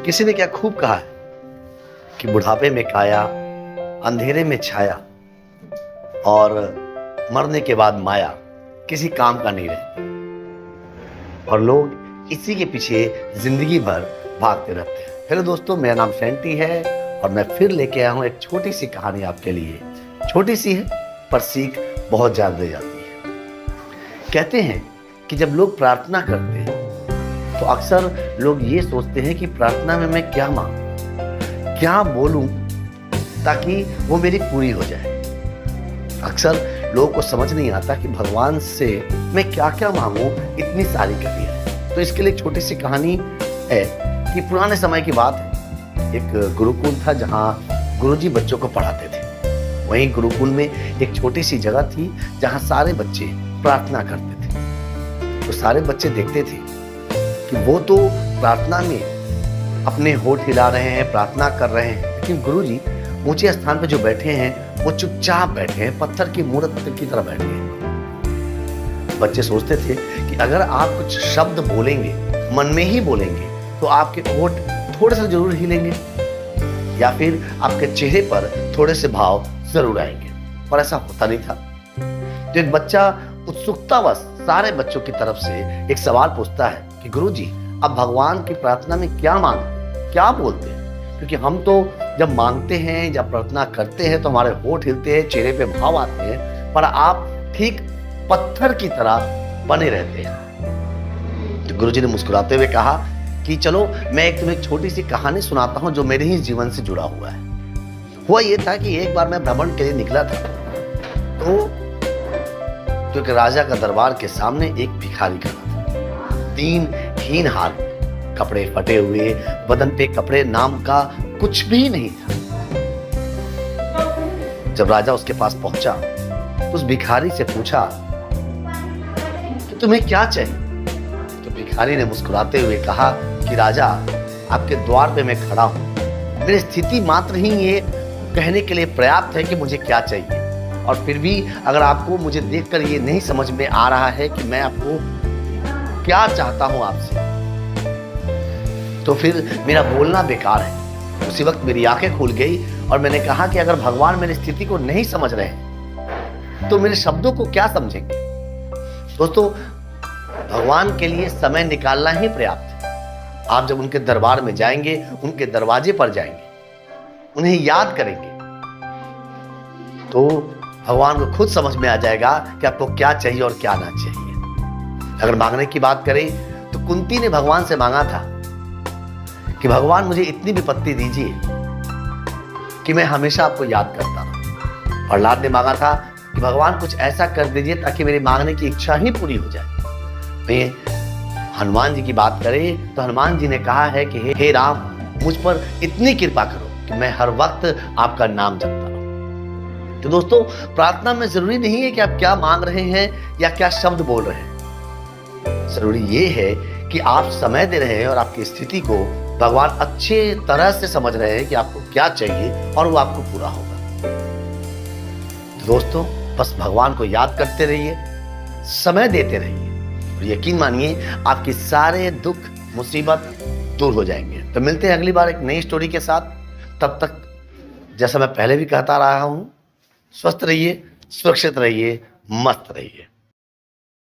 किसी ने क्या खूब कहा है कि बुढ़ापे में काया, अंधेरे में छाया और मरने के बाद माया किसी काम का नहीं रहती। और लोग इसी के पीछे जिंदगी भर भागते रहते हैं। हेलो दोस्तों, मेरा नाम सेंटी है और मैं फिर लेके आया हूँ एक छोटी सी कहानी आपके लिए। छोटी सी है पर सीख बहुत ज्यादा दे जाती है। कहते हैं कि जब लोग प्रार्थना करते हैं तो अक्सर लोग ये सोचते हैं कि प्रार्थना में मैं क्या मांगूं, क्या बोलूं ताकि वो मेरी पूरी हो जाए। अक्सर लोगों को समझ नहीं आता कि भगवान से मैं क्या क्या मांगूं, इतनी सारी कमी है। तो इसके लिए एक छोटी सी कहानी है कि पुराने समय की बात है। एक गुरुकुल था जहां गुरुजी बच्चों को पढ़ाते थे। वहीं गुरुकुल में एक छोटी सी जगह थी जहां सारे बच्चे प्रार्थना करते थे। तो सारे बच्चे देखते थे कि वो तो प्रार्थना में अपने होठ हिला रहे हैं, प्रार्थना कर रहे हैं, लेकिन गुरुजी ऊंचे स्थान पर जो बैठे हैं वो चुपचाप बैठे हैं, पत्थर की मूर्त की तरह बैठे हैं। बच्चे सोचते थे कि अगर आप कुछ शब्द बोलेंगे, मन में ही बोलेंगे, तो आपके होठ थोड़े से जरूर हिलेंगे या फिर आपके चेहरे पर थोड़े से भाव जरूर आएंगे। पर ऐसा होता नहीं था। तो एक बच्चा उत्सुकतावश सारे बच्चों की तरफ से एक सवाल पूछता है कि गुरुजी, अब भगवान की प्रार्थना में क्या मांगते, क्या बोलते हैं? क्योंकि हम तो जब मांगते हैं, जब प्रार्थना करते हैं तो हमारे होठ हिलते हैं, चेहरे पे भाव आते हैं, पर आप ठीक पत्थर की तरह बने रहते हैं। तो गुरुजी ने मुस्कुराते हुए कहा कि चलो मैं तुम्हें एक छोटी सी कहानी सुनाता हूं जो मेरे ही जीवन से जुड़ा हुआ है। हुआ ये था कि एक बार मैं भ्रमण के लिए निकला था तो एक राजा का दरबार के सामने एक भिखारी खड़ा था। 3 हीन हाल, कपड़े फटे हुए, बदन पे कपड़े नाम का कुछ भी नहीं था। जब राजा उसके पास पहुंचा तो उस भिखारी से पूछा कि तुम्हें क्या चाहिए? तो भिखारी ने मुस्कुराते हुए कहा कि राजा, आपके द्वार पे मैं खड़ा हूं, मेरी स्थिति मात्र ही ये कहने के लिए पर्याप्त है कि मुझे क्या चाहिए, और फिर भी अगर आपको मुझे देखकर ये नहीं समझ में आ रहा है कि मैं आपको क्या चाहता हूं आपसे, तो फिर मेरा बोलना बेकार है। उसी वक्त मेरी आंखें खुल गई और मैंने कहा कि अगर भगवान मेरी स्थिति को नहीं समझ रहे तो मेरे शब्दों को क्या समझेंगे? दोस्तों, भगवान के लिए समय निकालना ही पर्याप्त है। आप जब उनके दरबार में जाएंगे, उनके दरवाजे पर जाएंगे, उन्हें याद करेंगे, तो भगवान को खुद समझ में आ जाएगा कि आपको क्या चाहिए और क्या ना चाहिए। अगर मांगने की बात करें तो कुंती ने भगवान से मांगा था कि भगवान मुझे इतनी विपत्ति दीजिए कि मैं हमेशा आपको याद करता रहूं। प्रहलाद ने मांगा था कि भगवान कुछ ऐसा कर दीजिए ताकि मेरी मांगने की इच्छा ही पूरी हो जाए। मैं हनुमान जी की बात करें तो हनुमान जी ने कहा है कि हे राम, मुझ पर इतनी कृपा करो कि मैं हर वक्त आपका नाम जपता रहूं। तो दोस्तों, प्रार्थना में जरूरी नहीं है कि आप क्या मांग रहे हैं या क्या शब्द बोल रहे हैं। जरूरी ये है कि आप समय दे रहे हैं और आपकी स्थिति को भगवान अच्छे तरह से समझ रहे हैं कि आपको क्या चाहिए और वो आपको पूरा होगा। तो दोस्तों, बस भगवान को याद करते रहिए, समय देते रहिए और यकीन मानिए आपके सारे दुख मुसीबत दूर हो जाएंगे। तो मिलते हैं अगली बार एक नई स्टोरी के साथ। तब तक जैसा मैं पहले भी कहता रहा हूं, स्वस्थ रहिए, सुरक्षित रहिए, मस्त रहिए।